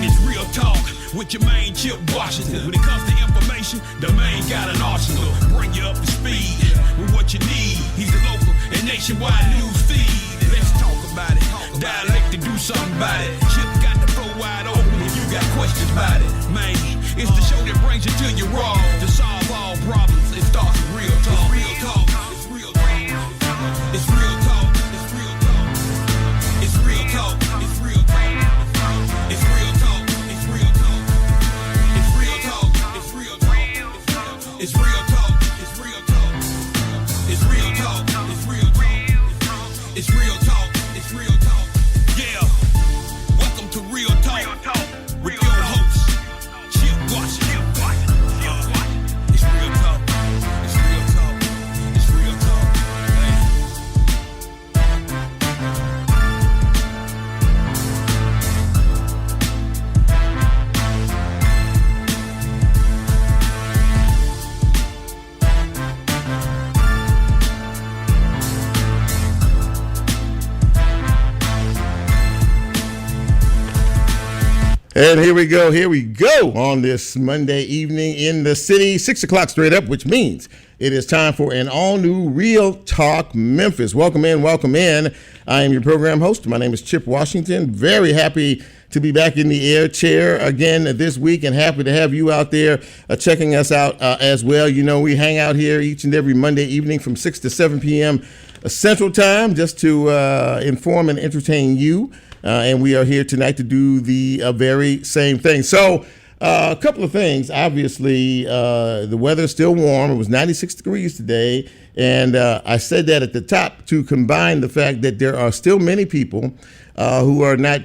Man, it's real talk with your main Chip Washington. When it comes to information, the main got an arsenal. Bring you up to speed with what you need. He's a local and nationwide news feed. Let's talk about it. Dialect to do something about it. Chip got the flow wide open if you got questions about it. Man, it's the show that brings you to your raw. To solve all problems, it starts with real talk. It's real talk. It's real talk. It's real talk. It's real talk. It's real talk. It's real talk. It's real talk. It's real talk. It's real talk. It's real talk. It's real talk. It's real talk. It's real talk. It's real talk. It's real talk. Yeah. Welcome to Real Talk with your host, Chip Washington. It's real talk. It's real talk. It's real talk. And here we go on this Monday evening in the city, 6 o'clock straight up, which means it is time for an all-new Real Talk Memphis. Welcome in. I am your program host. My name is Chip Washington. Very happy to be back in the air chair again this week, and happy to have you out there checking us out as well. You know, we hang out here each and every Monday evening from 6 to 7 p.m. Central Time just to inform and entertain you. And we are here tonight to do the very same thing. So a couple of things. Obviously, the weather is still warm. It was 96 degrees today. And I said that at the top to combine the fact that there are still many people who are not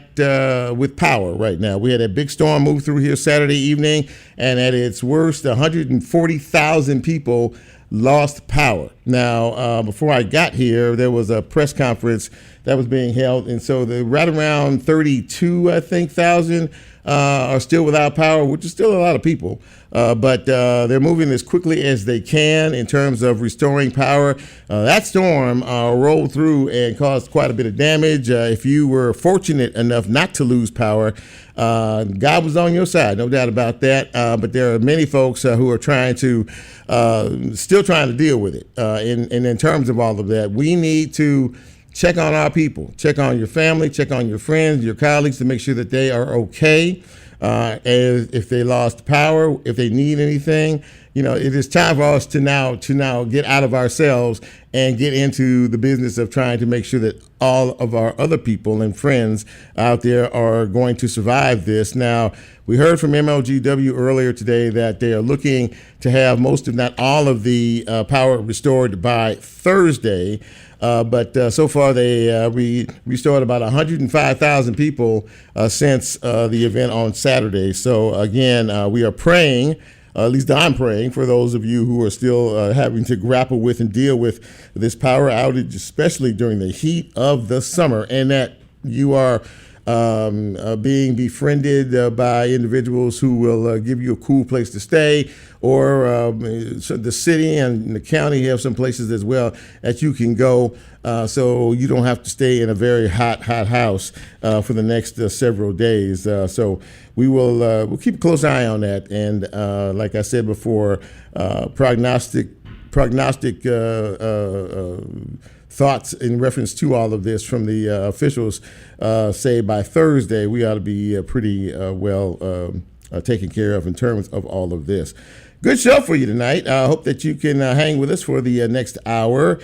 with power right now. We had a big storm move through here Saturday evening, and at its worst, 140,000 people lost power. Now, before I got here, there was a press conference that was being held, and so right around 32, I think, thousand are still without power, which is still a lot of people. But they're moving as quickly as they can in terms of restoring power. That storm rolled through and caused quite a bit of damage. If you were fortunate enough not to lose power, God was on your side, no doubt about that. But there are many folks who are still trying to deal with it. And in terms of all of that, we need to check on our people, check on your family, check on your friends, your colleagues to make sure that they are okay. If they lost power, if they need anything, you know, it is time for us to now get out of ourselves and get into the business of trying to make sure that all of our other people and friends out there are going to survive this. Now, we heard from MLGW earlier today that they are looking to have most, if not all, of the power restored by Thursday. But so far they restored about 105,000 people since the event on Saturday. So again, we are praying, at least I'm praying, for those of you who are still having to grapple with and deal with this power outage, especially during the heat of the summer, and that you are being befriended by individuals who will give you a cool place to stay, or the city and the county have some places as well that you can go, so you don't have to stay in a very hot house for the next several days. So we'll keep a close eye on that, and like I said before, prognostic thoughts in reference to all of this from the officials say by Thursday we ought to be pretty well taken care of in terms of all of this. Good show for you tonight. I hope that you can hang with us for the next hour.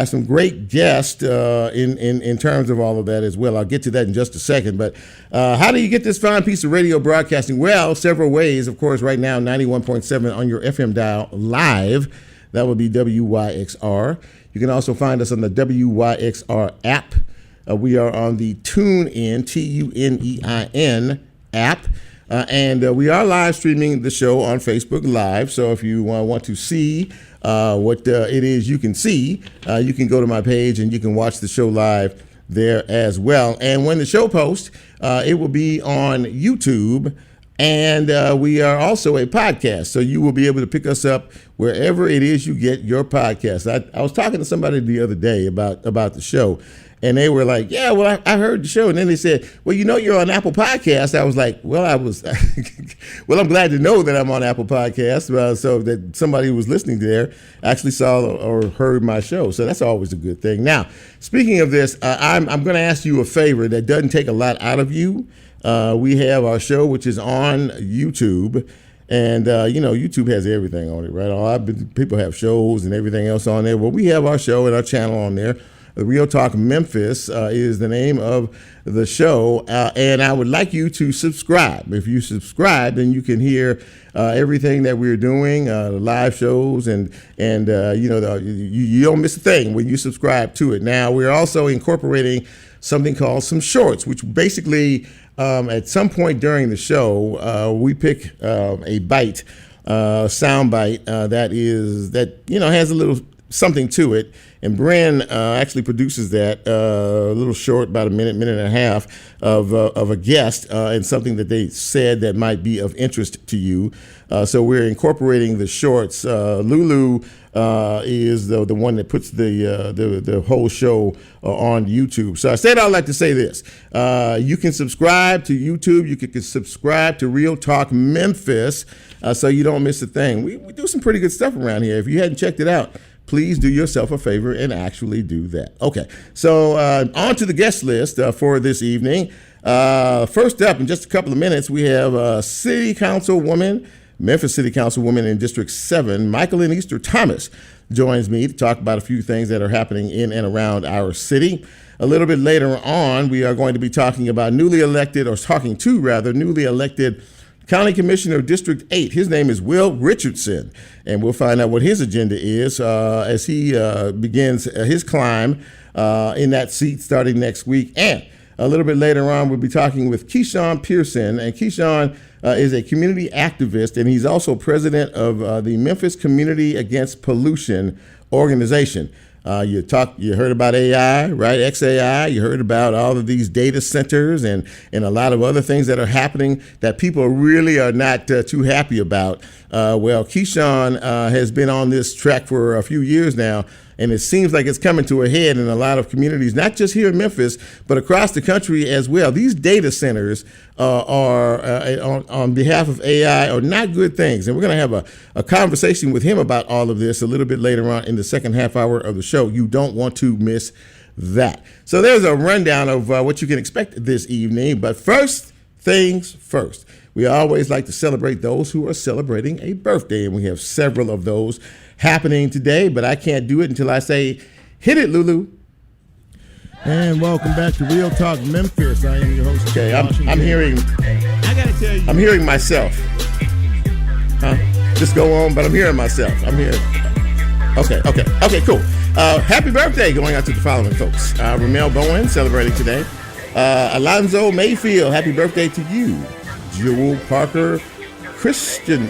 Some great guests in terms of all of that as well. I'll get to that in just a second. But how do you get this fine piece of radio broadcasting? Well, several ways. Of course, right now, 91.7 on your FM dial live. That would be WYXR. You can also find us on the WYXR app. We are on the TuneIn, TUNEIN app. And we are live streaming the show on Facebook Live. So if you want to see what it is you can see, you can go to my page and you can watch the show live there as well. And when the show posts, it will be on YouTube. And we are also a podcast, so you will be able to pick us up wherever it is you get your podcast. I was talking to somebody the other day about the show, And they were like, yeah, well, I heard the show. And then they said, well, you're on Apple Podcasts. I was like, well, well, I'm glad to know that I'm on Apple Podcasts, so that somebody who was listening there actually saw or heard my show. So that's always a good thing. Now, speaking of this, I'm going to ask you a favor that doesn't take a lot out of you. We have our show, which is on YouTube. And, YouTube has everything on it, right? People have shows and everything else on there. Well, we have our show and our channel on there. Real Talk Memphis is the name of the show, and I would like you to subscribe. If you subscribe, then you can hear everything that we're doing, the live shows, and you don't miss a thing when you subscribe to it. Now, we're also incorporating something called some shorts, which basically at some point during the show, we pick a bite, sound bite that has a little something to it. And Bren actually produces that a little short, about a minute and a half of a guest and something that they said that might be of interest to you. So we're incorporating the shorts. Lulu is the one that puts the whole show on YouTube. So I said I'd like to say this. You can subscribe to YouTube. You can subscribe to Real Talk Memphis so you don't miss a thing. We do some pretty good stuff around here. If you hadn't checked it out, please do yourself a favor and actually do that. Okay, so on to the guest list for this evening. First up, in just a couple of minutes, we have Memphis City Councilwoman in District 7, Michalyn Easter Thomas, joins me to talk about a few things that are happening in and around our city. A little bit later on, we are going to be talking about newly elected County Commissioner of District 8. His name is Will Richardson, and we'll find out what his agenda is as he begins his climb in that seat starting next week. And a little bit later on, we'll be talking with KeShaun Pearson, and KeShaun is a community activist, and he's also president of the Memphis Community Against Pollution organization. You heard about AI, right? XAI. You heard about all of these data centers and a lot of other things that are happening that people really are not too happy about. Well, KeShaun has been on this track for a few years now, and it seems like it's coming to a head in a lot of communities, not just here in Memphis, but across the country as well. These data centers are on behalf of AI are not good things. And we're going to have a conversation with him about all of this a little bit later on in the second half hour of the show. You don't want to miss that. So there's a rundown of what you can expect this evening. But first things first, we always like to celebrate those who are celebrating a birthday, and we have several of those happening today, but I can't do it until I say, hit it, Lulu. And welcome back to Real Talk Memphis. I am your host. Okay, I'm hearing. I gotta tell you, I'm hearing myself. Just go on, but I'm hearing myself. I'm hearing. Okay, cool. Happy birthday going out to the following folks: Ramel Bowen celebrating today. Alonzo Mayfield, happy birthday to you. Jewel Parker Christian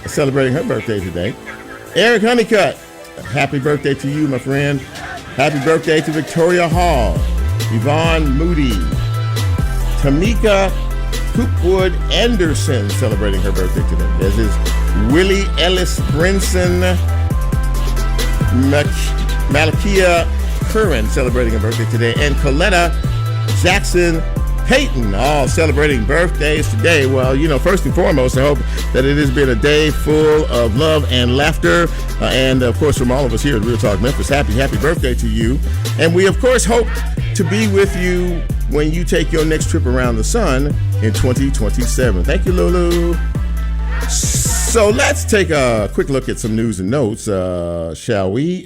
celebrating her birthday today. Eric Honeycutt, happy birthday to you, my friend. Happy birthday to Victoria Hall. Yvonne Moody. Tamika Coopwood Anderson celebrating her birthday today. As is Willie Ellis Brinson. Malakia Curran celebrating her birthday today. And Coletta Jackson Payton, all celebrating birthdays today. Well, first and foremost, I hope that it has been a day full of love and laughter. And, of course, from all of us here at Real Talk Memphis, happy birthday to you. And we, of course, hope to be with you when you take your next trip around the sun in 2027. Thank you, Lulu. So let's take a quick look at some news and notes, shall we?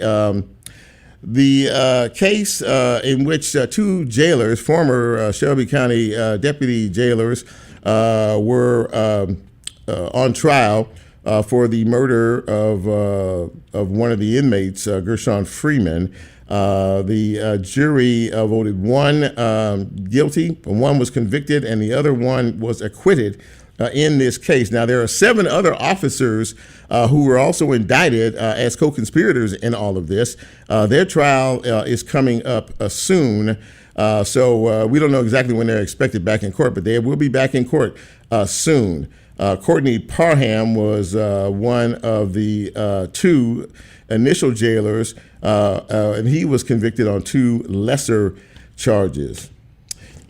The case in which two jailers, former Shelby County deputy jailers, were on trial for the murder of one of the inmates, Gershon Freeman. The jury voted one guilty, one was convicted, and the other one was acquitted in this case. Now, there are 7 other officers who were also indicted as co-conspirators in all of this. Their trial is coming up soon. So we don't know exactly when they're expected back in court, but they will be back in court soon. Courtney Parham was one of the two initial jailers, and he was convicted on two lesser charges.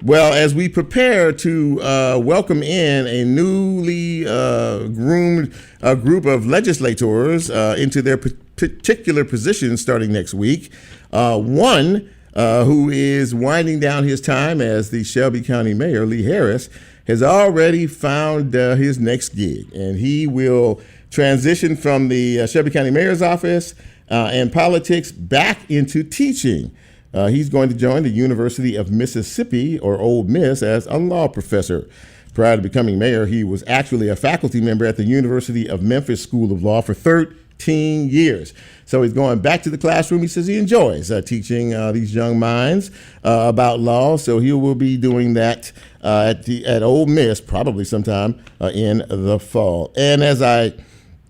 Well, as we prepare to welcome in a newly groomed group of legislators into their particular positions starting next week, one who is winding down his time as the Shelby County Mayor, Lee Harris, has already found his next gig, and he will transition from the Shelby County Mayor's office and politics back into teaching. He's going to join the University of Mississippi, or Ole Miss, as a law professor. Prior to becoming mayor, he was actually a faculty member at the University of Memphis School of Law for 13 years. So he's going back to the classroom. He says he enjoys teaching these young minds about law. So he will be doing that at Ole Miss probably sometime in the fall. And as I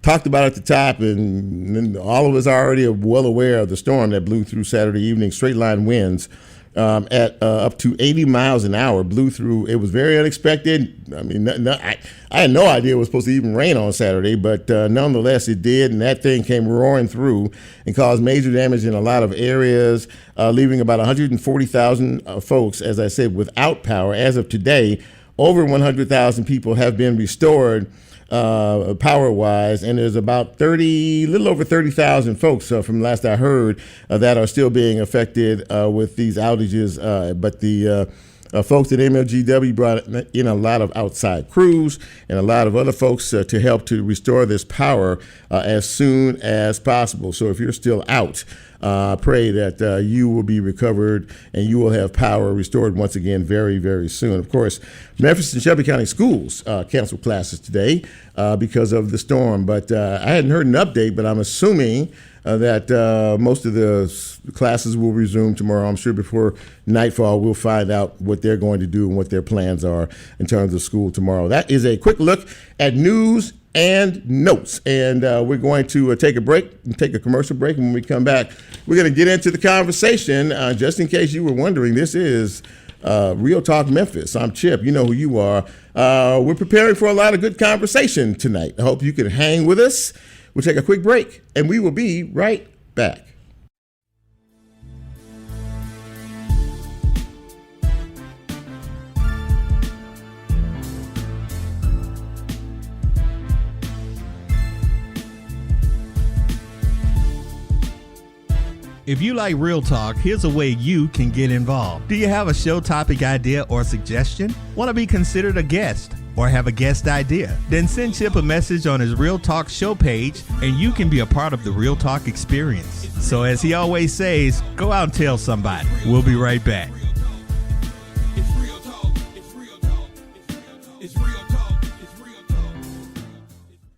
talked about at the top, and all of us are already well aware of the storm that blew through Saturday evening. Straight line winds at up to 80 miles an hour blew through. It was very unexpected. I mean, I had no idea it was supposed to even rain on Saturday, but nonetheless it did, and that thing came roaring through and caused major damage in a lot of areas, leaving about 140,000 folks, as I said, without power. As of today, over 100,000 people have been restored power-wise, and there's about little over 30,000 folks from last I heard that are still being affected with these outages. But the folks at MLGW brought in a lot of outside crews and a lot of other folks to help to restore this power as soon as possible. So if you're still out, pray that you will be recovered and you will have power restored once again very, very soon. Of course, Memphis and Shelby County schools canceled classes today because of the storm. But I hadn't heard an update, but I'm assuming that most of the classes will resume tomorrow. I'm sure before nightfall we'll find out what they're going to do and what their plans are in terms of school tomorrow. That is a quick look at news and notes, and we're going to take a break and take a commercial break, and when we come back we're going to get into the conversation. Just in case you were wondering, this is Real Talk Memphis. I'm Chip. You know who you are. We're preparing for a lot of good conversation tonight. I hope you can hang with us. We'll take a quick break, and we will be right back. If you like Real Talk, here's a way you can get involved. Do you have a show topic idea or suggestion? Want to be considered a guest? Or have a guest idea? Then send Chip a message on his Real Talk show page and you can be a part of the Real Talk experience. So as he always says, go out and tell somebody. We'll be right back.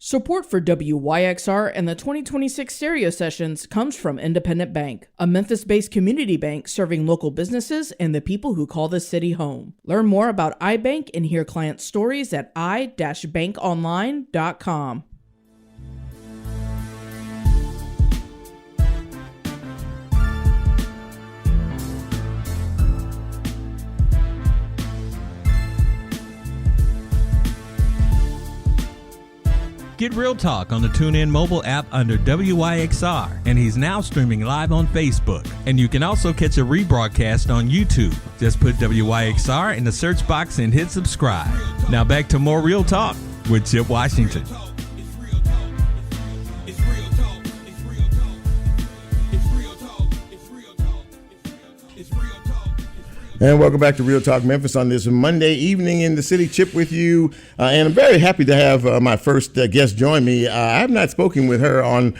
Support for WYXR and the 2026 stereo sessions comes from Independent Bank, a Memphis-based community bank serving local businesses and the people who call the city home. Learn more about iBank and hear client stories at i-bankonline.com. Get Real Talk on the TuneIn mobile app under WYXR, and he's now streaming live on Facebook. And you can also catch a rebroadcast on YouTube. Just put WYXR in the search box and hit subscribe. Now back to more Real Talk with Chip Washington. And welcome back to Real Talk Memphis on this Monday evening in the city. Chip with you, and I'm very happy to have my first guest join me. I have not spoken with her on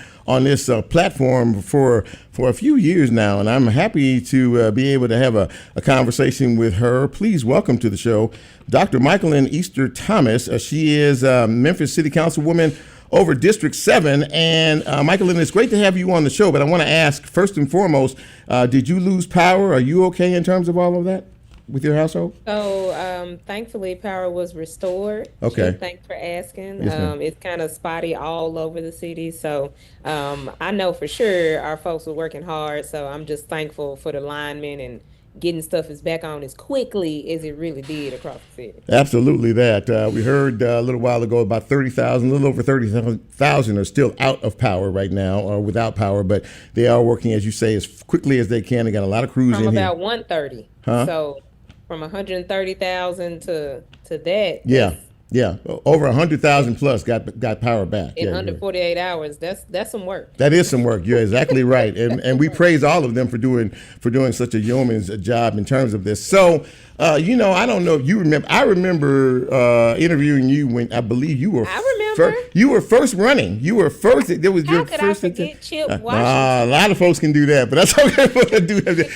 this platform for a few years now, and I'm happy to be able to have a conversation with her. Please welcome to the show Dr. Michalyn Easter Thomas. She is Memphis City Councilwoman over District 7. And Michalyn, it's great to have you on the show, but I want to ask, first and foremost, did you lose power? Are you okay in terms of all of that with your household? So thankfully power was restored. Okay. So thanks for asking. Yes, It's kind of spotty all over the city. So I know for sure our folks were working hard. So I'm just thankful for the linemen getting stuff is back on as quickly as it really did across the city. Absolutely that. We heard a little while ago about 30,000, a little over 30,000 are still out of power right now or without power, but they are working, as you say, as quickly as they can. They got a lot of crews From in about here. 130. Huh? So from 130,000 to that. Yeah. Yeah, over 100,000 plus got power back. In Yeah, under you're right. 48 hours, that's some work. That is some work. You're exactly right, and we praise all of them for doing such a yeoman's job in terms of this. So, I don't know if you remember. I remember interviewing you when I believe you were. I remember. You were first running. You were first. There was How your could first. I forget Chip A Washington? lot of folks can do that, but that's okay.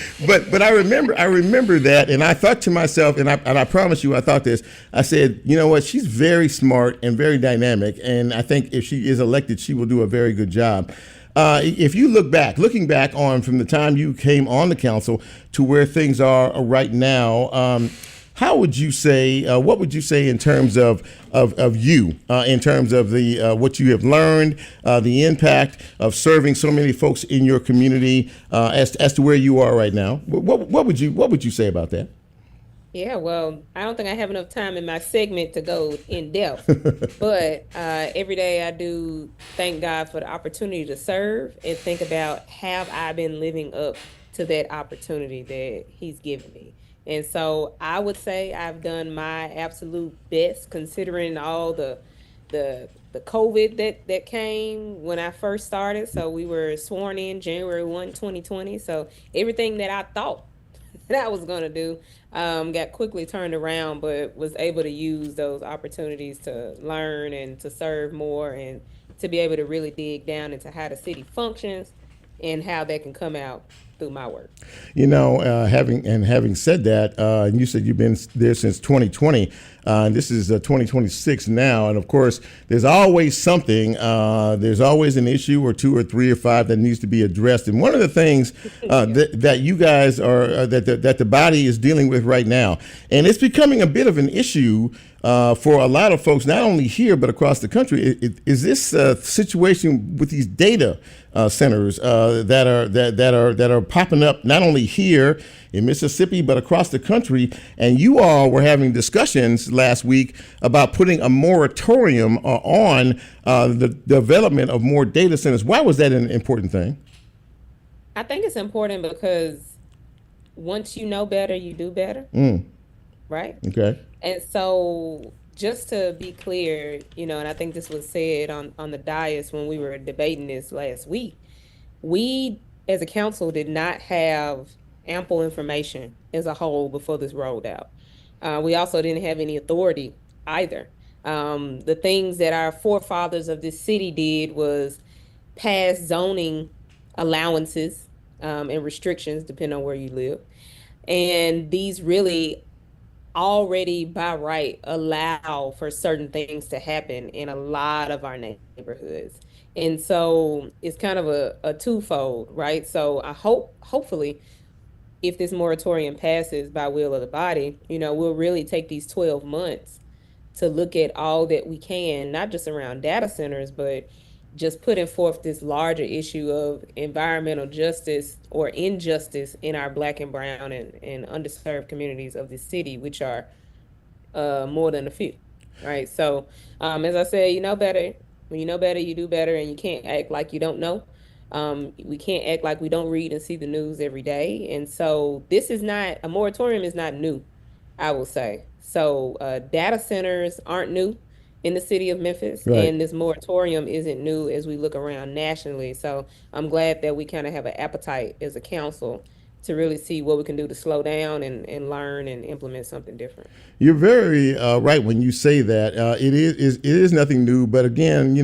But I remember that, and I thought to myself, and I promise you, I thought this. I said, you know what? She's very smart and very dynamic, and I think if she is elected, she will do a very good job. If you looking back on from the time you came on the council to where things are right now, how would you say? What would you say in terms of you, in terms of the what you have learned, the impact of serving so many folks in your community, as to where you are right now? What would you say about that? Yeah, well, I don't think I have enough time in my segment to go in depth, but every day I do thank God for the opportunity to serve and think about have I been living up to that opportunity that He's given me. And so I would say I've done my absolute best considering all the COVID that came when I first started. So we were sworn in January 1, 2020. So everything that I thought that I was going to do got quickly turned around, but was able to use those opportunities to learn and to serve more and to be able to really dig down into how the city functions and how that can come out through my work. Having said that, and you said you've been there since 2020, and this is 2026 now, and of course, there's always something. There's always an issue or two or three or five that needs to be addressed. And one of the things that you guys are that the body is dealing with right now, and it's becoming a bit of an issue for a lot of folks, not only here but across the country, is this situation with these data centers that are popping up not only here in Mississippi but across the country. And you all were having discussions last week about putting a moratorium on the development of more data centers. Why was that an important thing? I think it's important because once you know better, you do better. Right? Okay. And so just to be clear, and I think this was said on the dais when we were debating this last week, we as a council did not have ample information as a whole before this rolled out. We also didn't have any authority either. The things that our forefathers of this city did was pass zoning allowances and restrictions depending on where you live. And these really already by right allow for certain things to happen in a lot of our neighborhoods. And so it's kind of a twofold, right? So I hopefully if this moratorium passes by will of the body, we'll really take these 12 months to look at all that we can, not just around data centers, but just putting forth this larger issue of environmental justice or injustice in our Black and brown and underserved communities of the city, which are more than a few, right? So as I said, you know better. When you know better, you do better, and you can't act like you don't know. We can't act like we don't read and see the news every day. And so a moratorium is not new, I will say. So data centers aren't new in the city of Memphis, right. And this moratorium isn't new as we look around nationally. So I'm glad that we kind of have an appetite as a council to really see what we can do to slow down and learn and implement something different. You're very right when you say that. It is nothing new, but again,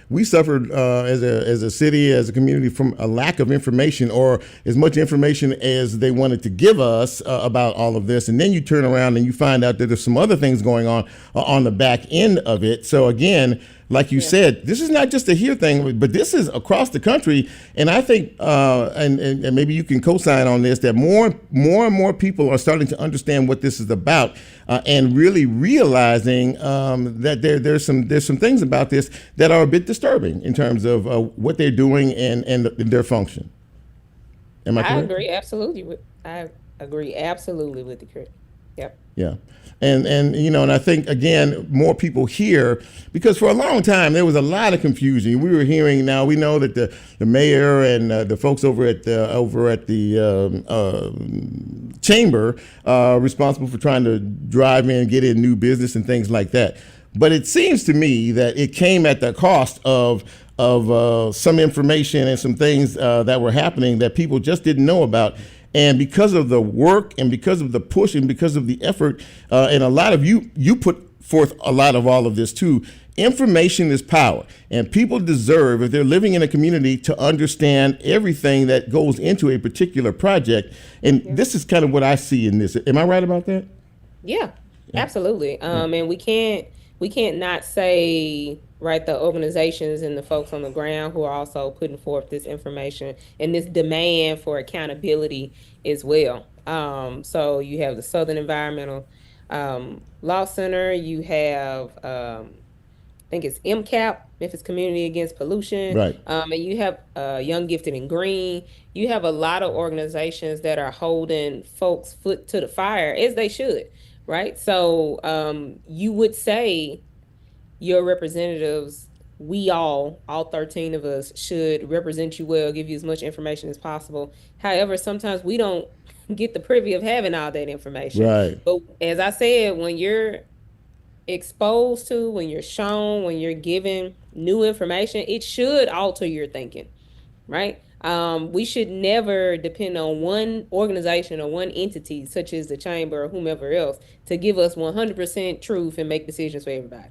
we suffered as a city, as a community, from a lack of information, or as much information as they wanted to give us about all of this. And then you turn around and you find out that there's some other things going on the back end of it. So again, like you said, this is not just a here thing, but this is across the country. And I think, and maybe you can co-sign on this, that more and more people are starting to understand what this is about, and really realizing that there's some things about this that are a bit disturbing in terms of what they're doing and their function. Am I correct? I agree, absolutely. I Agree absolutely with you, Chris. Yep. Yeah. And and I think, again, more people here, because for a long time there was a lot of confusion. We were hearing, now we know that the mayor and the folks over at the chamber responsible for trying to drive in, get in new business and things like that. But it seems to me that it came at the cost of some information and some things that were happening that people just didn't know about. And because of the work and because of the push and because of the effort, and a lot of you put forth a lot of all of this too, information is power. And people deserve, if they're living in a community, to understand everything that goes into a particular project. And this is kind of what I see in this. Am I right about that? Yeah, absolutely. And we can't not say, right, the organizations and the folks on the ground who are also putting forth this information and this demand for accountability as well. So you have the Southern Environmental Law Center, you have, I think it's MCAP, Memphis Community Against Pollution. Right. And you have Young, Gifted, and Green. You have a lot of organizations that are holding folks' foot to the fire, as they should, right? So you would say your representatives, we all 13 of us, should represent you well, give you as much information as possible. However, sometimes we don't get the privy of having all that information. Right. But as I said, when you're exposed to, when you're shown, when you're given new information, it should alter your thinking, right? We should never depend on one organization or one entity, such as the chamber or whomever else, to give us 100% truth and make decisions for everybody.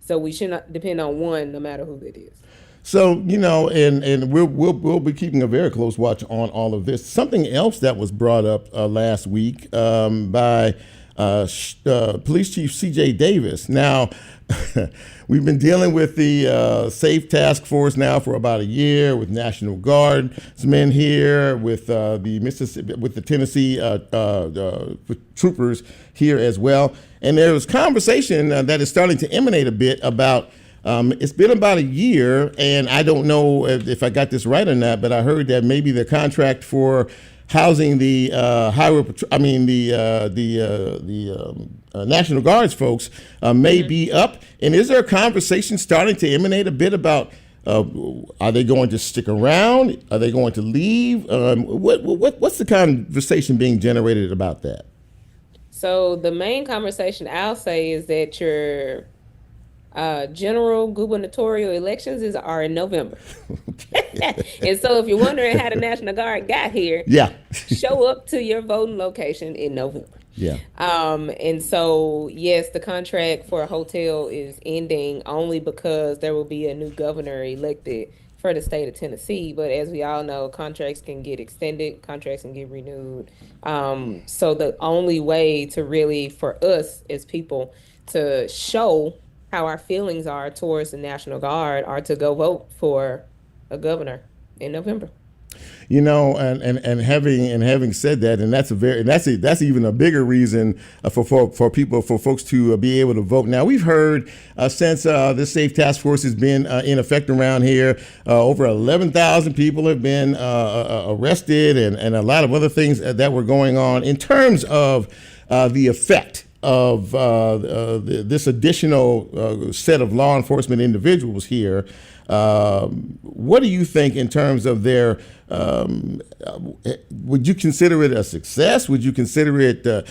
So we should not depend on one, no matter who it is. So, and we'll be keeping a very close watch on all of this. Something else that was brought up last week by Police Chief C.J. Davis. Now, we've been dealing with the Safe Task Force now for about a year, with National Guardsmen here, with the Tennessee troopers here as well. And there was conversation that is starting to emanate a bit about. It's been about a year, and I don't know if I got this right or not, but I heard that maybe the contract for housing the National Guards folks may be up. And is there a conversation starting to emanate a bit about are they going to stick around? Are they going to leave? What's the conversation being generated about that? So the main conversation I'll say is that your general gubernatorial elections are in November. And so if you're wondering how the National Guard got here, show up to your voting location in November. Yeah. And so, yes, the contract for a hotel is ending only because there will be a new governor elected for the state of Tennessee. But as we all know, contracts can get extended, contracts can get renewed. So the only way to really, for us as people, to show how our feelings are towards the National Guard are to go vote for a governor in November. And having said that, and that's even a bigger reason for folks to be able to vote. Now, we've heard since this Safe Task Force has been in effect around here, over 11,000 people have been arrested, and a lot of other things that were going on in terms of the effect of this additional set of law enforcement individuals here. What do you think in terms of their, would you consider it a success? Would you consider it, a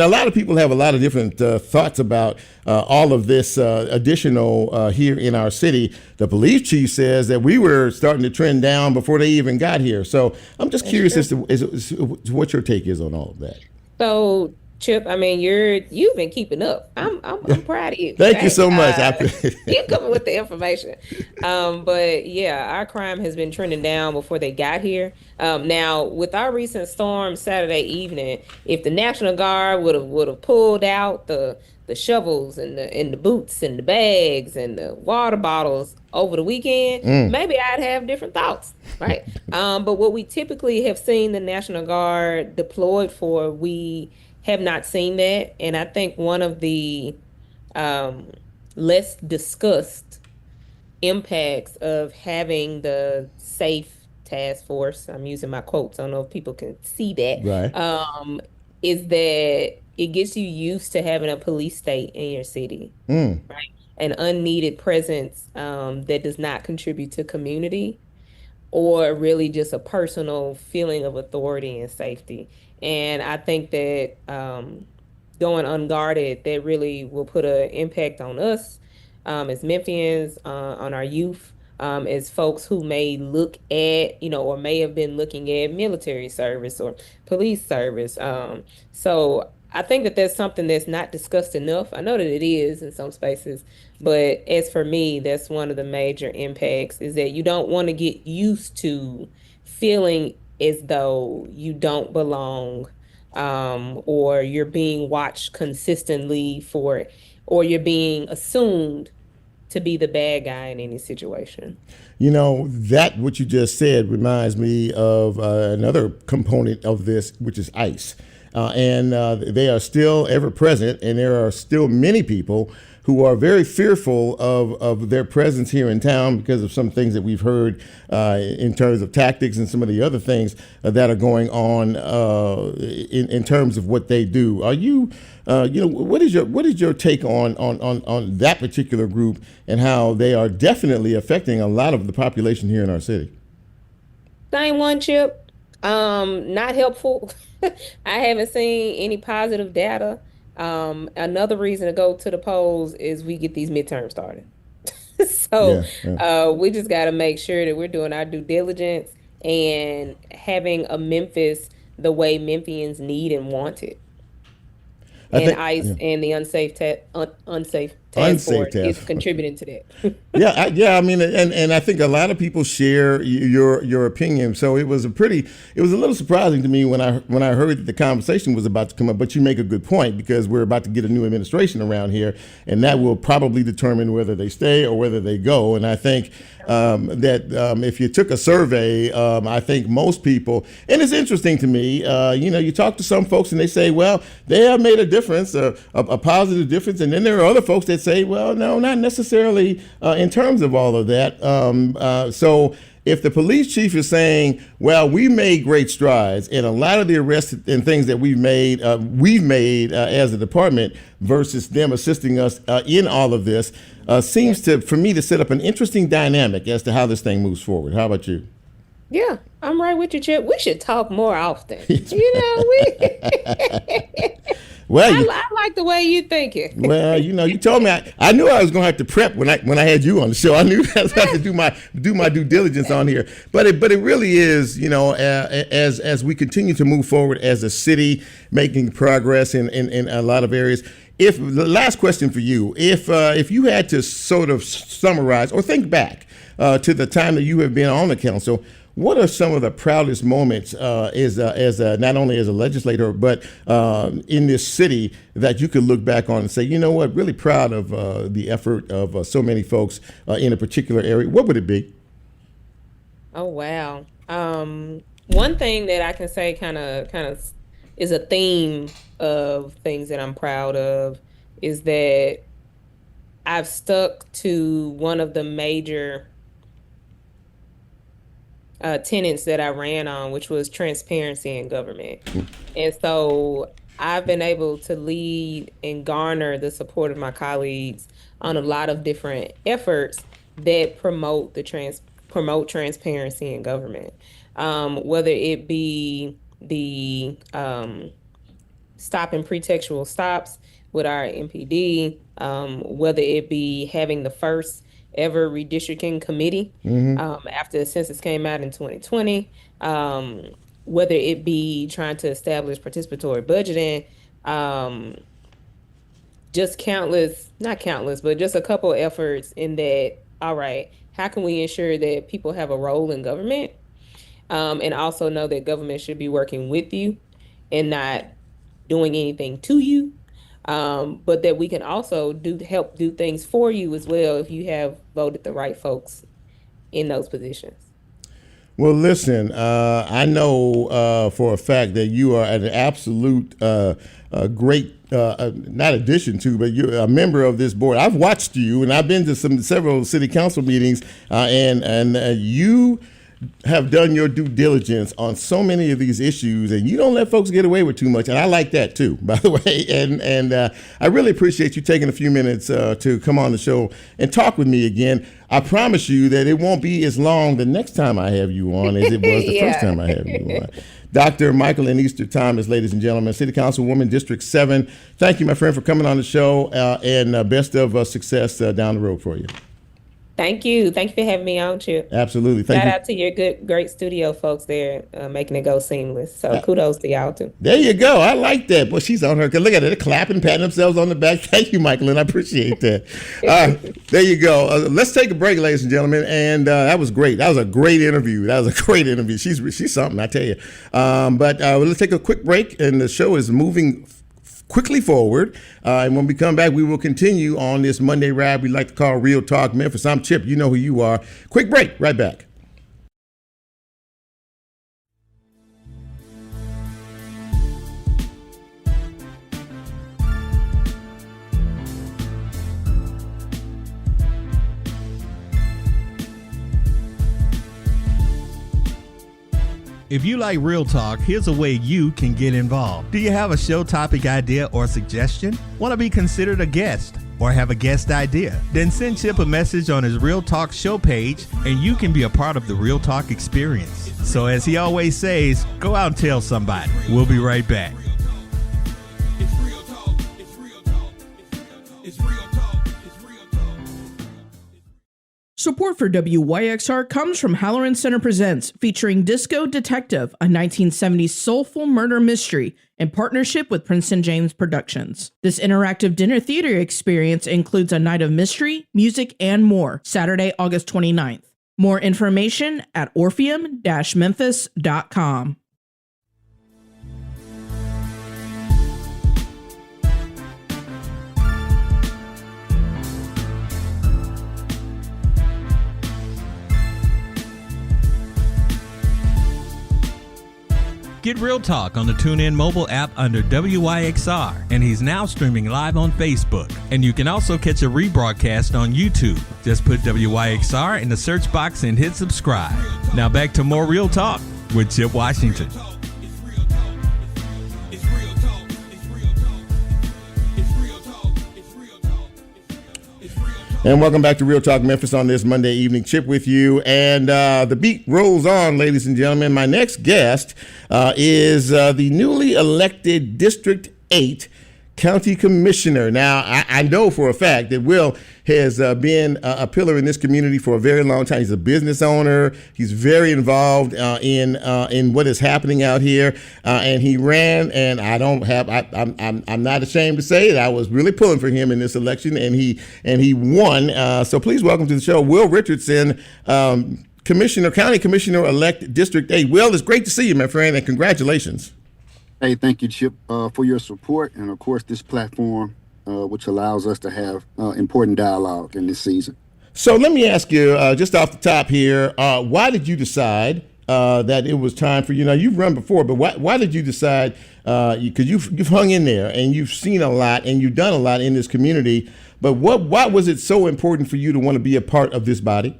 lot of people have a lot of different thoughts about all of this additional here in our city. The police chief says that we were starting to trend down before they even got here. So I'm just curious as to what your take is on all of that. So, Chip, you've been keeping up. I'm proud of you. Thank you so much. You're coming with the information. But yeah, our crime has been trending down before they got here. Now, with our recent storm Saturday evening, if the National Guard would have pulled out the shovels and the boots and the bags and the water bottles over the weekend, maybe I'd have different thoughts, right? But what we typically have seen the National Guard deployed for, we have not seen that. And I think one of the less discussed impacts of having the Safe task force, I'm using my quotes, I don't know if people can see that, Right. is that it gets you used to having a police state in your city, right? An unneeded presence that does not contribute to community or really just a personal feeling of authority and safety. And I think that going unguarded, that really will put an impact on us as Memphians, on our youth, as folks who may look at, or may have been looking at military service or police service. So I think that that's something that's not discussed enough. I know that it is in some spaces, but as for me, that's one of the major impacts is that you don't want to get used to feeling as though you don't belong, or you're being watched consistently for it, or you're being assumed to be the bad guy in any situation. That what you just said reminds me of another component of this, which is ICE. And they are still ever present, and there are still many people who are very fearful of their presence here in town because of some things that we've heard in terms of tactics and some of the other things that are going on in terms of what they do. Are you, what is your take on that particular group and how they are definitely affecting a lot of the population here in our city? Same one, Chip. Not helpful. I haven't seen any positive data. Another reason to go to the polls is we get these midterms started. So we just got to make sure that we're doing our due diligence and having a Memphis the way Memphians need and want it. And ICE and the unsafe task force is contributing to that. I mean, and I think a lot of people share your opinion. So it was a little surprising to me when I heard that the conversation was about to come up. But you make a good point because we're about to get a new administration around here, and that will probably determine whether they stay or whether they go. And I think that if you took a survey, I think most people, and it's interesting to me, you talk to some folks and they say, well, they have made a difference, a positive difference. And then there are other folks that say, well, no, not necessarily in terms of all of that. So if the police chief is saying, well, we made great strides and a lot of the arrests and things that we've made as a department versus them assisting us in all of this, seems for me to set up an interesting dynamic as to how this thing moves forward. How about you? Yeah, I'm right with you, Chip. We should talk more often. Well, I like the way you think it. Well, you told me I knew I was going to have to prep when I had you on the show. I knew I was going to have to do my due diligence on here. But it really is, as we continue to move forward as a city, making progress in a lot of areas. If the last question for you, if you had to sort of summarize or think back to the time that you have been on the council, what are some of the proudest moments as not only as a legislator, but in this city that you could look back on and say, you know what, really proud of the effort of so many folks in a particular area? What would it be? Oh, wow. One thing that I can say kind of is a theme of things that I'm proud of is that I've stuck to one of the major tenets that I ran on, which was transparency in government. And so I've been able to lead and garner the support of my colleagues on a lot of different efforts that promote transparency in government. Whether it be the stopping pretextual stops with our MPD, whether it be having the first ever redistricting committee after the census came out in 2020, whether it be trying to establish participatory budgeting, just a couple efforts in that, all right, how can we ensure that people have a role in government, and also know that government should be working with you and not doing anything to you, but that we can also help do things for you as well if you have voted the right folks in those positions. Well, listen, I know for a fact that you are an absolute great, not addition to, but you're a member of this board. I've watched you, and I've been to several city council meetings, and you have done your due diligence on so many of these issues, and you don't let folks get away with too much. And I like that too, by the way. And I really appreciate you taking a few minutes to come on the show and talk with me again. I promise you that it won't be as long the next time I have you on as it was the first time I have you on. Dr. Michalyn Easter Thomas, ladies and gentlemen, City Councilwoman, District 7. Thank you, my friend, for coming on the show, and best of success down the road for you. Thank you. Thank you for having me on, Chip. Absolutely. Shout out to your great studio folks there, making it go seamless. So kudos to y'all, too. There you go. I like that. Boy, she's on her. Look at it. They're clapping, patting themselves on the back. Thank you, Michalyn. I appreciate that. There you go. Let's take a break, ladies and gentlemen. And that was great. That was a great interview. She's something, I tell you. But let's take a quick break. And the show is moving quickly forward. And when we come back, we will continue on this Monday ride we like to call Real Talk Memphis. I'm Chip. You know who you are. Quick break. Right back. If you like Real Talk, here's a way you can get involved. Do you have a show topic idea or suggestion? Want to be considered a guest or have a guest idea? Then send Chip a message on his Real Talk show page and you can be a part of the Real Talk experience. So as he always says, go out and tell somebody. We'll be right back. It's real talk. It's real talk. It's real talk. It's real talk. Support for WYXR comes from Halloran Center Presents, featuring Disco Detective, a 1970s soulful murder mystery in partnership with Princeton James Productions. This interactive dinner theater experience includes a night of mystery, music, and more, Saturday, August 29th. More information at orpheum-memphis.com. Get Real Talk on the TuneIn mobile app under WYXR, and he's now streaming live on Facebook. And you can also catch a rebroadcast on YouTube. Just put WYXR in the search box and hit subscribe. Now back to more Real Talk with Chip Washington. It's real talk. It's real talk. It's real talk. It's real talk. It's real talk. It's real talk. And welcome back to Real Talk Memphis on this Monday evening. Chip with you. And the beat rolls on, ladies and gentlemen. My next guest is the newly elected District 8 County Commissioner. Now, I know for a fact that Will has been a pillar in this community for a very long time. He's a business owner. He's very involved in what is happening out here. And he ran, and I'm not ashamed to say that I was really pulling for him in this election, and he won. So please welcome to the show, Will Richardson, County Commissioner-elect District 8. Will, it's great to see you, my friend, and congratulations. Hey, thank you, Chip, for your support, and of course this platform, which allows us to have important dialogue in this season. So let me ask you, just off the top here, why did you decide that it was time for you? Now, you've run before, but why did you decide, because you've hung in there and you've seen a lot and you've done a lot in this community, but why was it so important for you to want to be a part of this body?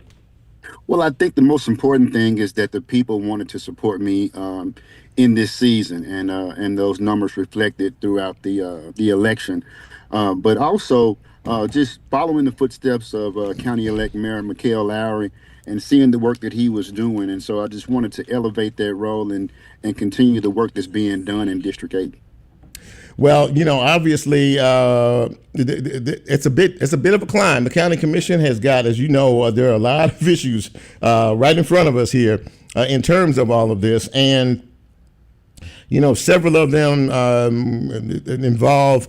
Well, I think the most important thing is that the people wanted to support me in this season, and those numbers reflected throughout the election. But also just following the footsteps of County-elect Mayor Mikhail Lowry and seeing the work that he was doing. And so I just wanted to elevate that role and continue the work that's being done in District 8. Well, obviously, it's a bit of a climb. The county commission has got, as you know, there are a lot of issues right in front of us here in terms of all of this, and several of them involve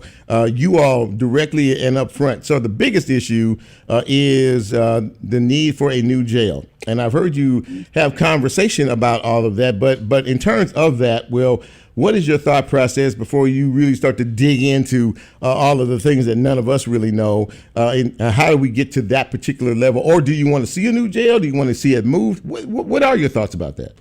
you all directly and up front. So the biggest issue is the need for a new jail, and I've heard you have conversation about all of that. But in terms of that, Will, what is your thought process before you really start to dig into all of the things that none of us really know? How do we get to that particular level? Or do you want to see a new jail? Do you want to see it moved? What are your thoughts about that?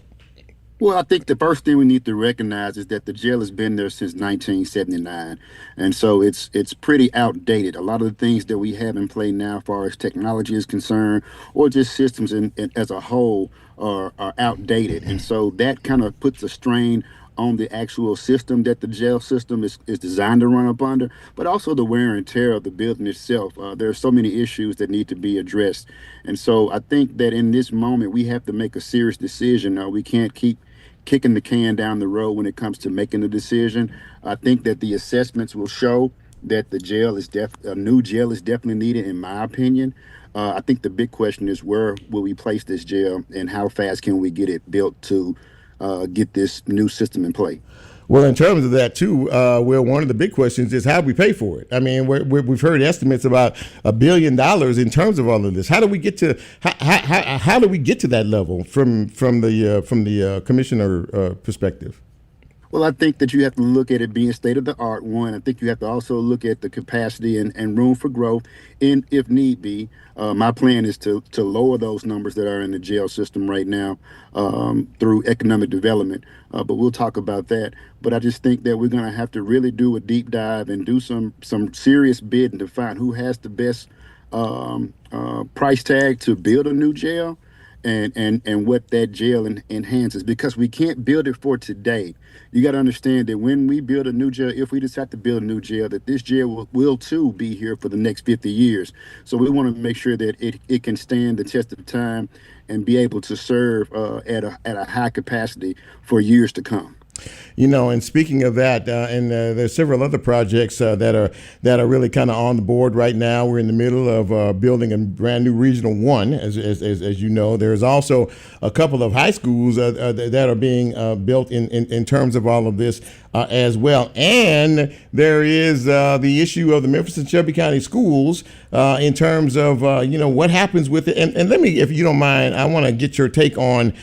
Well, I think the first thing we need to recognize is that the jail has been there since 1979, and so it's pretty outdated. A lot of the things that we have in play now, as far as technology is concerned, or just systems as a whole, are outdated, and so that kind of puts a strain on the actual system that the jail system is designed to run up under, but also the wear and tear of the building itself. There are so many issues that need to be addressed, and so I think that in this moment we have to make a serious decision. We can't keep kicking the can down the road when it comes to making a decision. I think that the assessments will show that a new jail is definitely needed, in my opinion. I think the big question is, where will we place this jail, and how fast can we get it built to get this new system in play? Well, in terms of that too, one of the big questions is how do we pay for it? I mean, we've heard estimates about $1 billion in terms of all of this. How do we get to how do we get to that level from the commissioner perspective? Well, I think that you have to look at it being state of the art. One, I think you have to also look at the capacity and room for growth, and if need be, my plan is to lower those numbers that are in the jail system right now through economic development. But we'll talk about that. But I just think that we're going to have to really do a deep dive and do some serious bidding to find who has the best price tag to build a new jail. And what that jail enhances, because we can't build it for today. You got to understand that when we build a new jail, if we decide to build a new jail, that this jail will too be here for the next 50 years. So we want to make sure that it can stand the test of time and be able to serve at a high capacity for years to come. You know, and speaking of that, and there's several other projects that are really kind of on the board right now. We're in the middle of building a brand new Regional 1, as you know. There's also a couple of high schools that are being built in terms of all of this as well. And there is the issue of the Memphis and Shelby County schools in terms of, what happens with it. And let me, if you don't mind, I want to get your take on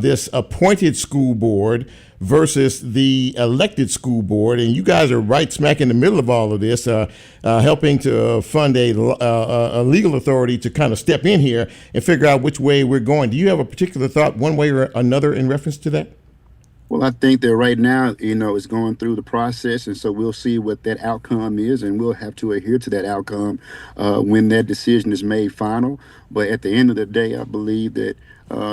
this appointed school board versus the elected school board, and you guys are right smack in the middle of all of this, helping to fund a legal authority to kind of step in here and figure out which way we're going. Do you have a particular thought, one way or another, in reference to that? Well, I think that right now, it's going through the process, and so we'll see what that outcome is, and we'll have to adhere to that outcome when that decision is made final. But at the end of the day, I believe that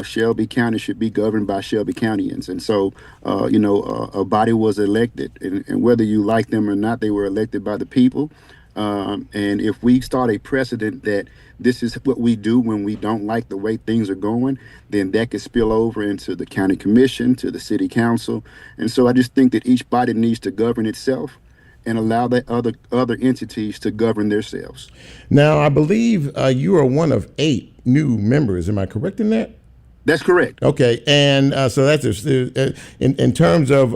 Shelby County should be governed by Shelby Countyans. And so, a body was elected, and whether you like them or not, they were elected by the people. And if we start a precedent that this is what we do when we don't like the way things are going, then that could spill over into the county commission, to the city council. And so I just think that each body needs to govern itself and allow that other entities to govern themselves. Now, I believe you are one of 8 new members. Am I correct in that? That's correct. Okay, and so that's in terms of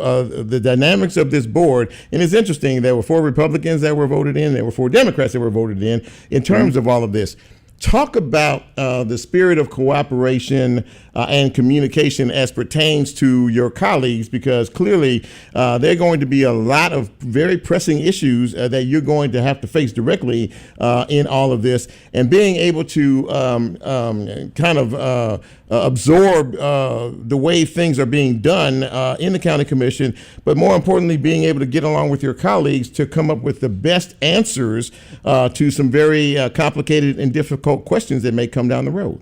the dynamics of this board. And it's interesting, there were 4 Republicans that were voted in, there were 4 Democrats that were voted in terms of all of this. Talk about the spirit of cooperation and communication as pertains to your colleagues, because clearly there are going to be a lot of very pressing issues that you're going to have to face directly in all of this, and being able to kind of absorb the way things are being done in the county commission, but more importantly, being able to get along with your colleagues to come up with the best answers to some very complicated and difficult questions that may come down the road.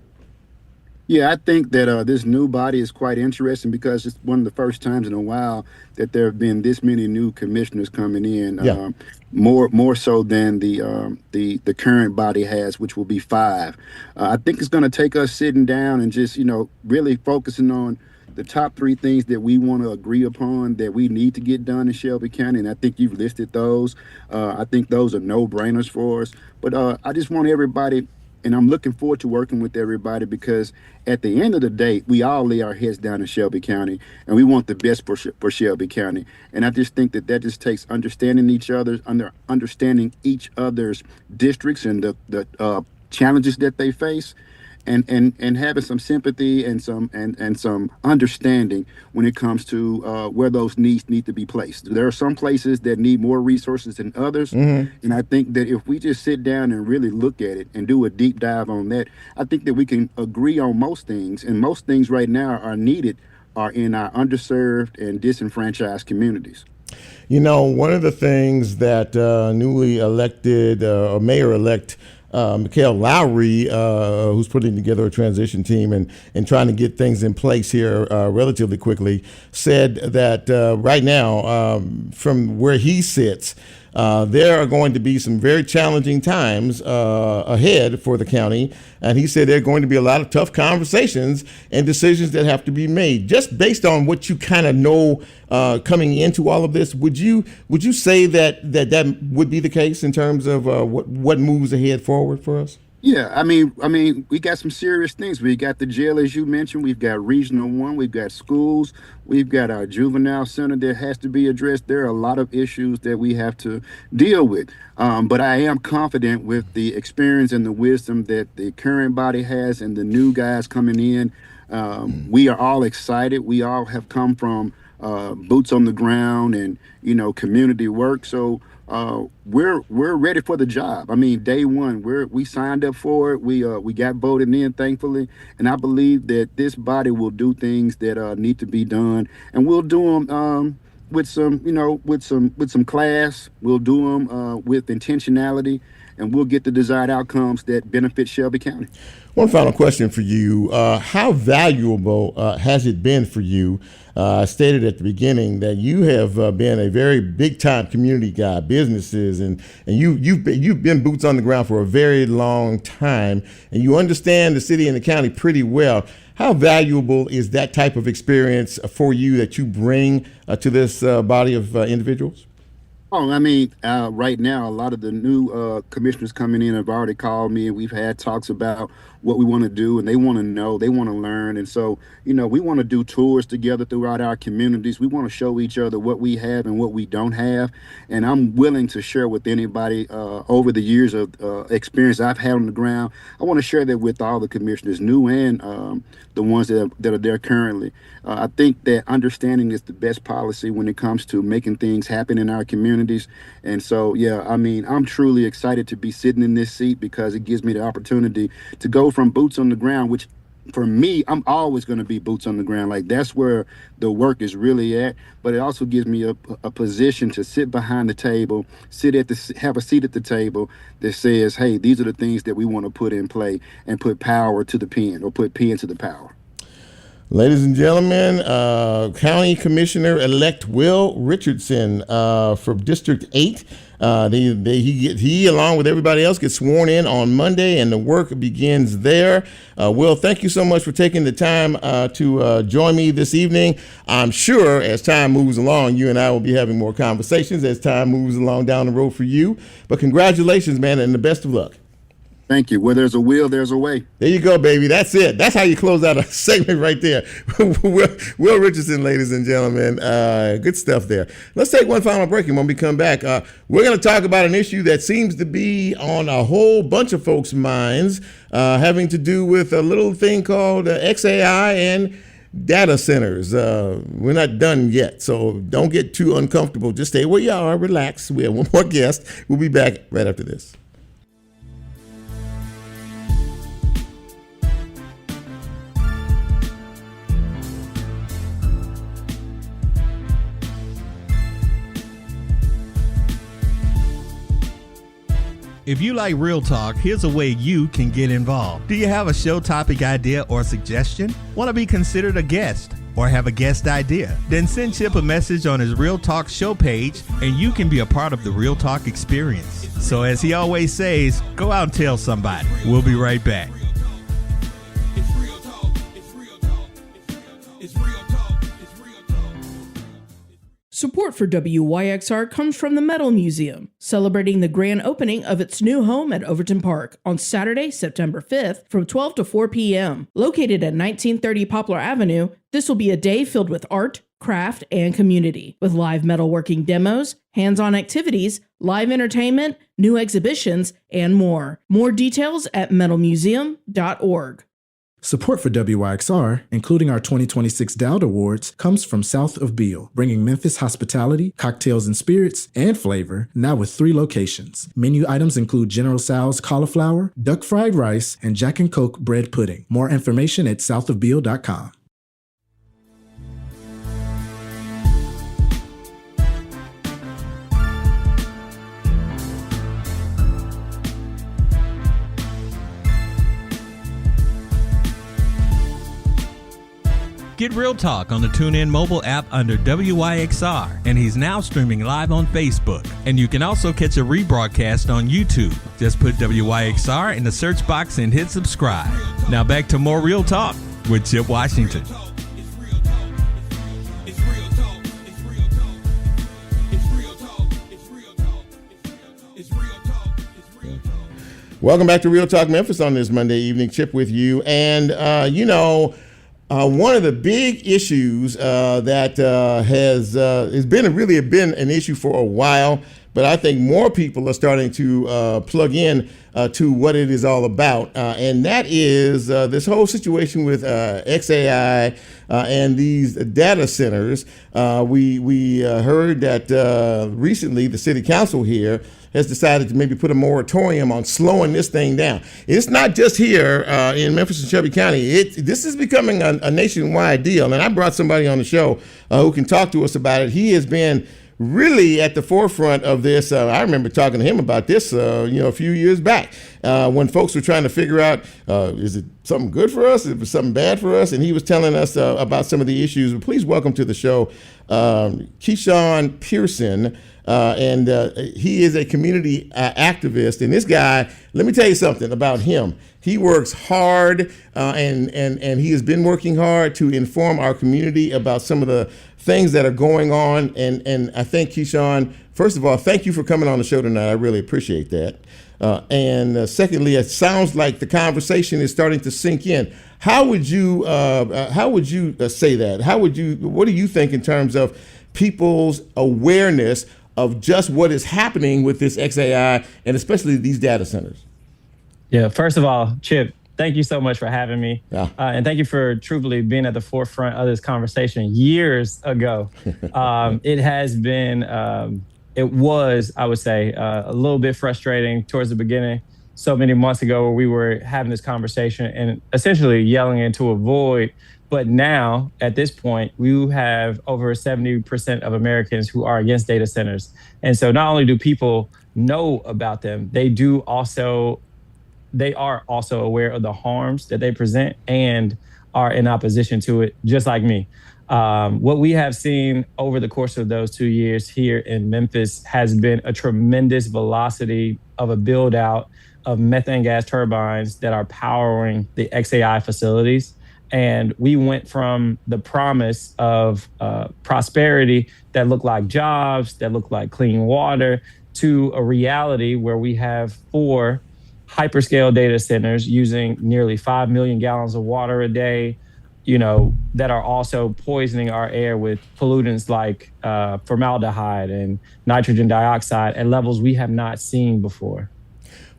Yeah, I think that this new body is quite interesting, because it's one of the first times in a while that there have been this many new commissioners coming in. Yeah. More so than the current body has, which will be 5. I think it's going to take us sitting down and just really focusing on the top 3 things that we want to agree upon that we need to get done in Shelby County, and I think you've listed those. I think those are no-brainers for us. But I just want everybody. And I'm looking forward to working with everybody, because at the end of the day, we all lay our heads down in Shelby County, and we want the best for Shelby County. And I just think that just takes understanding each other's districts and the challenges that they face, and having some sympathy and some understanding when it comes to where those needs need to be placed. There are some places that need more resources than others, and I think that if we just sit down and really look at it and do a deep dive on that, I think that we can agree on most things, and most things right now are needed are in our underserved and disenfranchised communities. You know, one of the things that newly elected Mayor-elect Mikhail Lowry, who's putting together a transition team and trying to get things in place here relatively quickly, said that right now, from where he sits, there are going to be some very challenging times ahead for the county. And he said there are going to be a lot of tough conversations and decisions that have to be made. Just based on what you kind of know coming into all of this, would you say that would be the case in terms of what moves ahead forward for us? Yeah, I mean, we got some serious things. We got the jail, as you mentioned. We've got Regional 1. We've got schools. We've got our juvenile center that has to be addressed. There are a lot of issues that we have to deal with. But I am confident with the experience and the wisdom that the current body has and the new guys coming in. We are all excited. We all have come from boots on the ground and, community work. So we're ready for the job. I mean, day one, we signed up for it. We got voted in, thankfully, and I believe that this body will do things that need to be done, and we'll do them with some class. We'll do them with intentionality, and we'll get the desired outcomes that benefit Shelby County. One final question for you. How valuable has it been for you? I stated at the beginning that you have been a very big time community guy, businesses, and you've been boots on the ground for a very long time, and you understand the city and the county pretty well. How valuable is that type of experience for you that you bring to this body of individuals? Oh, I mean, right now, a lot of the new commissioners coming in have already called me, and we've had talks about what we want to do, and they want to know, they want to learn. And so, we want to do tours together throughout our communities. We want to show each other what we have and what we don't have. And I'm willing to share with anybody over the years of experience I've had on the ground. I want to share that with all the commissioners, new and the ones that are there currently. I think that understanding is the best policy when it comes to making things happen in our communities. And so, yeah, I mean, I'm truly excited to be sitting in this seat because it gives me the opportunity to go from boots on the ground, which for me, I'm always going to be boots on the ground. Like, that's where the work is really at. But it also gives me a position to sit behind the table, have a seat at the table that says, hey, these are the things that we want to put in play and put power to the pen, or put pen to the power. Ladies and gentlemen, County Commissioner-elect Will Richardson from District 8. He, along with everybody else, gets sworn in on Monday, and the work begins there. Will, thank you so much for taking the time to join me this evening. I'm sure as time moves along, you and I will be having more conversations as time moves along down the road for you. But congratulations, man, and the best of luck. Thank you. Where there's a will, there's a way. There you go, baby. That's it. That's how you close out a segment right there. Will Richardson, ladies and gentlemen. Good stuff there. Let's take one final break, and when we come back, we're going to talk about an issue that seems to be on a whole bunch of folks' minds, having to do with a little thing called XAI and data centers. We're not done yet, so don't get too uncomfortable. Just stay where you are. Relax. We have one more guest. We'll be back right after this. If you like real talk, here's a way you can get involved. Do you have a show topic idea or suggestion? Want to be considered a guest or have a guest idea? Then send Chip a message on his Real Talk show page and you can be a part of the Real Talk experience. So as he always says, go out and tell somebody. We'll be right back. Support for WYXR comes from the Metal Museum, celebrating the grand opening of its new home at Overton Park on Saturday, September 5th from 12 to 4 p.m. Located at 1930 Poplar Avenue, this will be a day filled with art, craft, and community, with live metalworking demos, hands-on activities, live entertainment, new exhibitions, and more. More details at metalmuseum.org. Support for WYXR, including our 2026 Dowd Awards, comes from South of Beale, bringing Memphis hospitality, cocktails and spirits, and flavor, now with 3 locations. Menu items include General Tso's cauliflower, duck fried rice, and Jack and Coke bread pudding. More information at southofbeale.com. Get Real Talk on the TuneIn mobile app under WYXR, and he's now streaming live on Facebook. And you can also catch a rebroadcast on YouTube. Just put WYXR in the search box and hit subscribe. Now back to more Real Talk with Chip Washington. Welcome back to Real Talk Memphis on this Monday evening. Chip with you. And, one of the big issues that has been an issue for a while, but I think more people are starting to plug in to what it is all about. And that is this whole situation with XAI and these data centers. We heard that recently the city council here has decided to maybe put a moratorium on slowing this thing down. It's not just here in Memphis and Shelby County. This is becoming a nationwide deal. And I brought somebody on the show who can talk to us about it. He has been really at the forefront of this. I remember talking to him about this, a few years back when folks were trying to figure out, is it something good for us? Is it something bad for us? And he was telling us about some of the issues. Please welcome to the show, KeShaun Pearson. And he is a community activist. And this guy, let me tell you something about him. He works hard, and he has been working hard to inform our community about some of the things that are going on. And I think, KeShaun, first of all, thank you for coming on the show tonight. I really appreciate that. And secondly, it sounds like the conversation is starting to sink in. How would you say that? What do you think in terms of people's awareness of just what is happening with this XAI and especially these data centers? Yeah, first of all, Chip, thank you so much for having me. Yeah. And thank you for truthfully being at the forefront of this conversation years ago. It has been, it was, I would say, a little bit frustrating towards the beginning. So many months ago where we were having this conversation and essentially yelling into a void. But now, at this point, we have over 70% of Americans who are against data centers. And so not only do people know about them, they are also aware of the harms that they present and are in opposition to it, just like me. What we have seen over the course of those 2 years here in Memphis has been a tremendous velocity of a build out of methane gas turbines that are powering the XAI facilities. And we went from the promise of prosperity that looked like jobs, that looked like clean water, to a reality where we have 4 hyperscale data centers using nearly 5 million gallons of water a day, that are also poisoning our air with pollutants like formaldehyde and nitrogen dioxide at levels we have not seen before.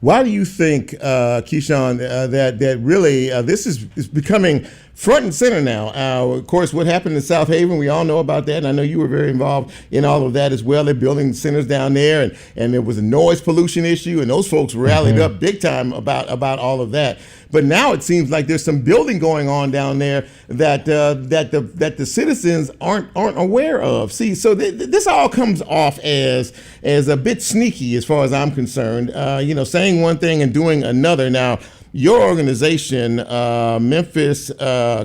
Why do you think, KeShaun, that really this is becoming front and center now? Of course, what happened in South Haven, we all know about that, and I know you were very involved in all of that as well. They're building centers down there, and there was a noise pollution issue, and those folks rallied up big time about all of that. But now it seems like there's some building going on down there that the citizens aren't aware of. See, so this all comes off as a bit sneaky as far as I'm concerned. Saying one thing and doing another. Now, your organization, Memphis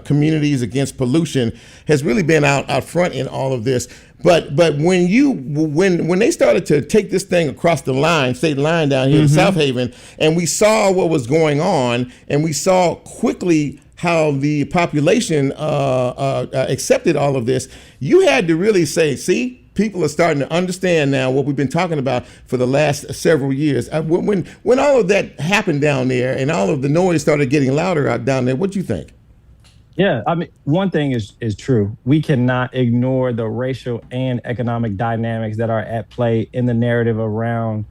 Communities Against Pollution, has really been out front in all of this. But when they started to take this thing across the state line down here in South Haven, and we saw what was going on, and we saw quickly how the population accepted all of this, you had to really say, see, people are starting to understand now what we've been talking about for the last several years. When all of that happened down there and all of the noise started getting louder out down there, what do you think? Yeah, I mean, one thing is true. We cannot ignore the racial and economic dynamics that are at play in the narrative around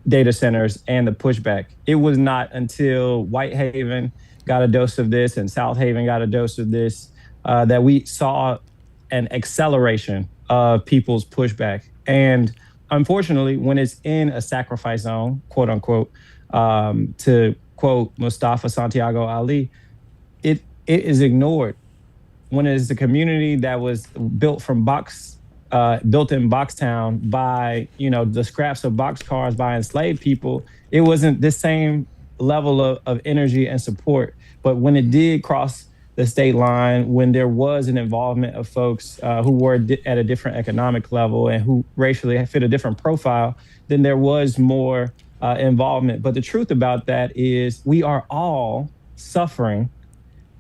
data centers and the pushback. It was not until Whitehaven got a dose of this and South Haven got a dose of this that we saw an acceleration of people's pushback. And unfortunately, when it's in a sacrifice zone, quote unquote, to quote Mustafa Santiago Ali, it is ignored. When it is a community that was built in Boxtown by, the scraps of boxcars by enslaved people, it wasn't the same level of energy and support. But when it did cross the state line when there was an involvement of folks who were at a different economic level and who racially fit a different profile, then there was more involvement. But the truth about that is we are all suffering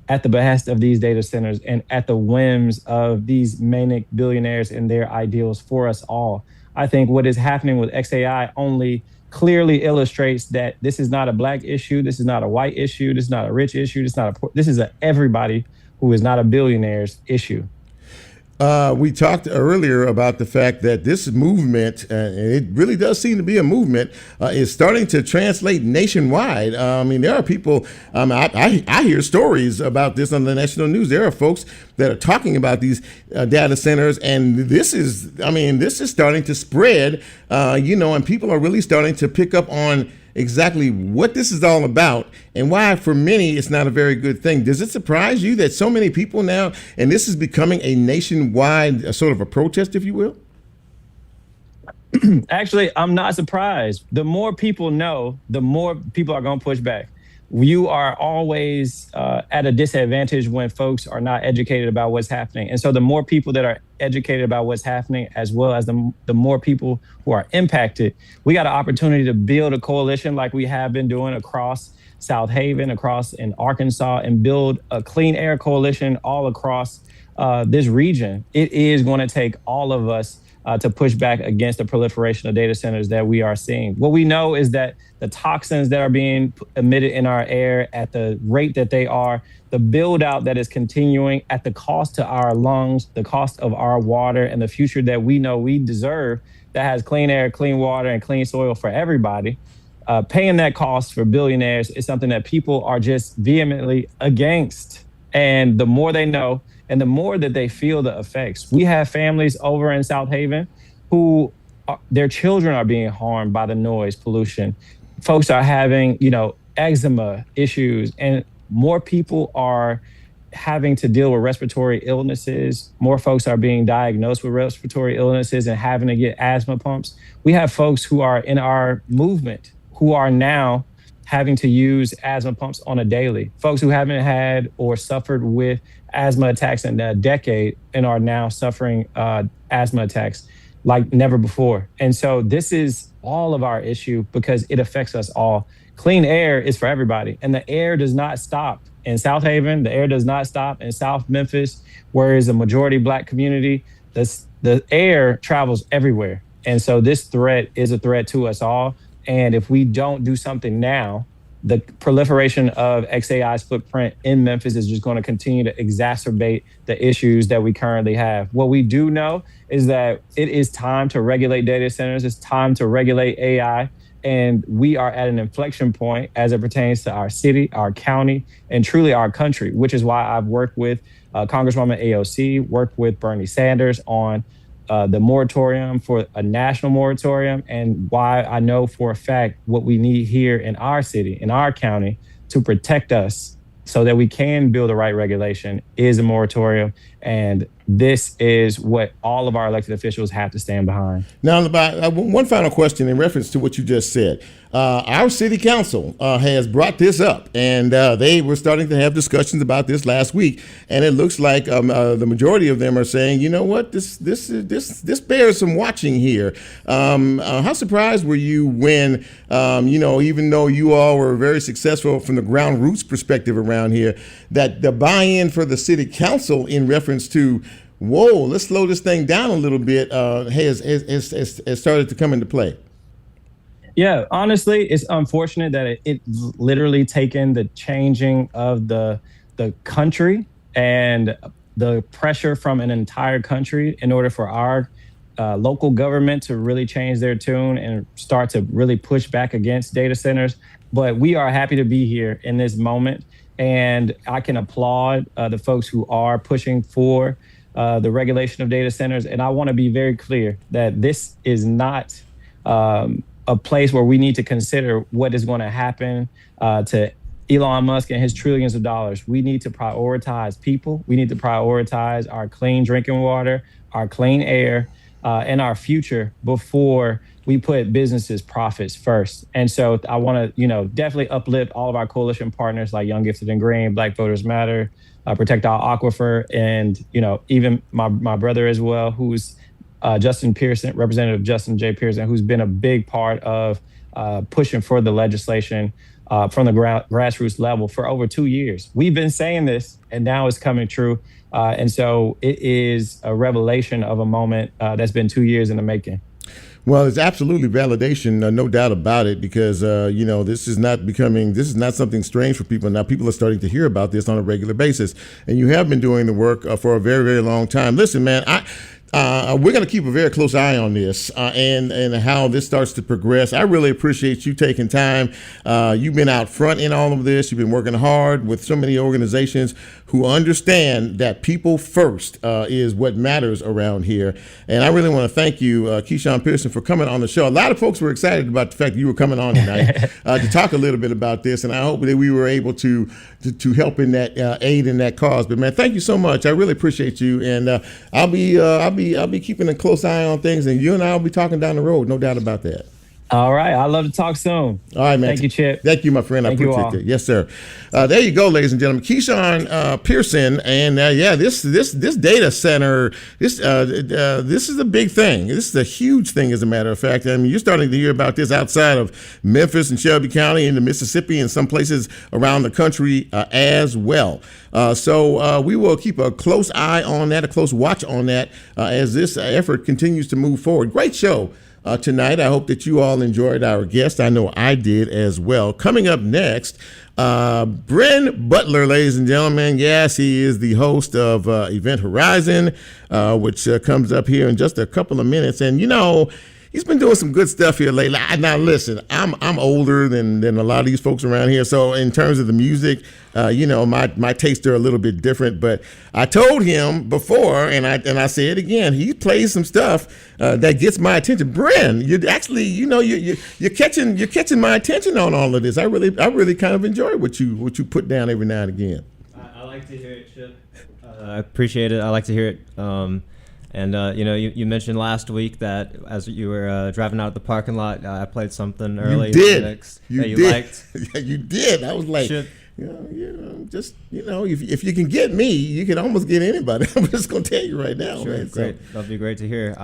at the behest of these data centers and at the whims of these manic billionaires and their ideals for us all. I think what is happening with XAI only clearly illustrates that this is not a Black issue. This is not a white issue. This is not a rich issue. This is a everybody who is not a billionaire's issue. We talked earlier about the fact that this movement, and it really does seem to be a movement, is starting to translate nationwide. I mean, there are people, I hear stories about this on the national news. There are folks that are talking about these data centers, and this is starting to spread, and people are really starting to pick up on exactly what this is all about and why for many it's not a very good thing. Does it surprise you that so many people now, and this is becoming a nationwide sort of a protest, if you will? Actually, I'm not surprised. The more people know, the more people are going to push back. You are always at a disadvantage when folks are not educated about what's happening. And so the more people that are educated about what's happening, as well as the more people who are impacted, we got an opportunity to build a coalition like we have been doing across South Haven, across in Arkansas, and build a clean air coalition all across this region. It is going to take all of us to push back against the proliferation of data centers that we are seeing. What we know is that the toxins that are being emitted in our air at the rate that they are, the build out that is continuing at the cost to our lungs, the cost of our water, and the future that we know we deserve that has clean air, clean water, and clean soil for everybody. Paying that cost for billionaires is something that people are just vehemently against. And the more they know, and the more that they feel the effects. We have families over in South Haven who their children are being harmed by the noise pollution. Folks are having, eczema issues, and more people are having to deal with respiratory illnesses. More folks are being diagnosed with respiratory illnesses and having to get asthma pumps. We have folks who are in our movement who are now having to use asthma pumps on a daily. Folks who haven't had or suffered with asthma attacks in a decade and are now suffering asthma attacks like never before. And so this is all of our issue because it affects us all. Clean air is for everybody, and the air does not stop in South Haven. The air does not stop in South Memphis, where is a majority Black community. The air travels everywhere. And so this threat is a threat to us all. And if we don't do something now, the proliferation of XAI's footprint in Memphis is just going to continue to exacerbate the issues that we currently have. What we do know is that it is time to regulate data centers. It's time to regulate AI. And we are at an inflection point as it pertains to our city, our county, and truly our country, which is why I've worked with Congresswoman AOC, worked with Bernie Sanders on the moratorium for a national moratorium, and why I know for a fact what we need here in our city, in our county, to protect us so that we can build the right regulation is a moratorium. And this is what all of our elected officials have to stand behind. Now, one final question in reference to what you just said. Our city council has brought this up, and they were starting to have discussions about this last week. And it looks like the majority of them are saying, you know what, this bears some watching here. How surprised were you when, even though you all were very successful from the ground roots perspective around here, that the buy-in for the city council in reference to, whoa, let's slow this thing down a little bit, has started to come into play? Yeah, honestly, it's unfortunate that it's literally taken the changing of the country and the pressure from an entire country in order for our local government to really change their tune and start to really push back against data centers. But we are happy to be here in this moment. And I can applaud the folks who are pushing for the regulation of data centers. And I want to be very clear that this is not a place where we need to consider what is going to happen to Elon Musk and his trillions of dollars. We need to prioritize people. We need to prioritize our clean drinking water, our clean air, and our future before we put businesses' profits first. And so I want to, definitely uplift all of our coalition partners like Young, Gifted, and Green, Black Voters Matter, Protect Our Aquifer, and, even my brother as well, who's Justin Pearson, Representative Justin J. Pearson, who's been a big part of pushing for the legislation from the grassroots level for over 2 years. We've been saying this, and now it's coming true. And so it is a revelation of a moment that's been 2 years in the making. Well, it's absolutely validation, no doubt about it, because, this is not something strange for people. Now, people are starting to hear about this on a regular basis, and you have been doing the work for a very, very long time. Listen, man, we're going to keep a very close eye on this and how this starts to progress. I really appreciate you taking time. You've been out front in all of this. You've been working hard with so many organizations who understand that people first is what matters around here. And I really want to thank you, KeShaun Pearson, for coming on the show. A lot of folks were excited about the fact that you were coming on tonight to talk a little bit about this. And I hope that we were able to help in that aid in that cause. But man, thank you so much. I really appreciate you. And I'll be keeping a close eye on things, and you and I will be talking down the road, no doubt about that. All right. I'd love to talk soon. All right, man. Thank you, Chip. Thank you, my friend. I appreciate it. Yes, sir. There you go, ladies and gentlemen. KeShaun Pearson, and this data center, this is a big thing. This is a huge thing, as a matter of fact. I mean, you're starting to hear about this outside of Memphis and Shelby County into Mississippi and some places around the country as well. So we will keep a close eye on that, a close watch on that as this effort continues to move forward. Great show tonight. I hope that you all enjoyed our guest. I know I did as well. Coming up next, Bren Butler, ladies and gentlemen. Yes, he is the host of Event Horizon, which comes up here in just a couple of minutes. And, he's been doing some good stuff here lately. Now, listen, I'm older than a lot of these folks around here. So in terms of the music, my tastes are a little bit different. But I told him before, and I say it again, he plays some stuff that gets my attention. Bren, you actually, you're catching my attention on all of this. I really kind of enjoy what you put down every now and again. I like to hear it, Chip. I appreciate it. I like to hear it. And, you mentioned last week that as you were driving out of the parking lot, I played something early. You did. That you liked. Yeah, you did. I was like, if you can get me, you can almost get anybody. I'm just going to tell you right now. Sure, man. great. So. That'll be great to hear.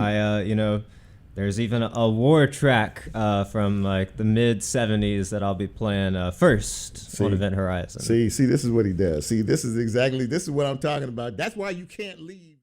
There's even a war track from like the mid 70s that I'll be playing first on Event Horizon. See, this is what he does. See, this is what I'm talking about. That's why you can't leave.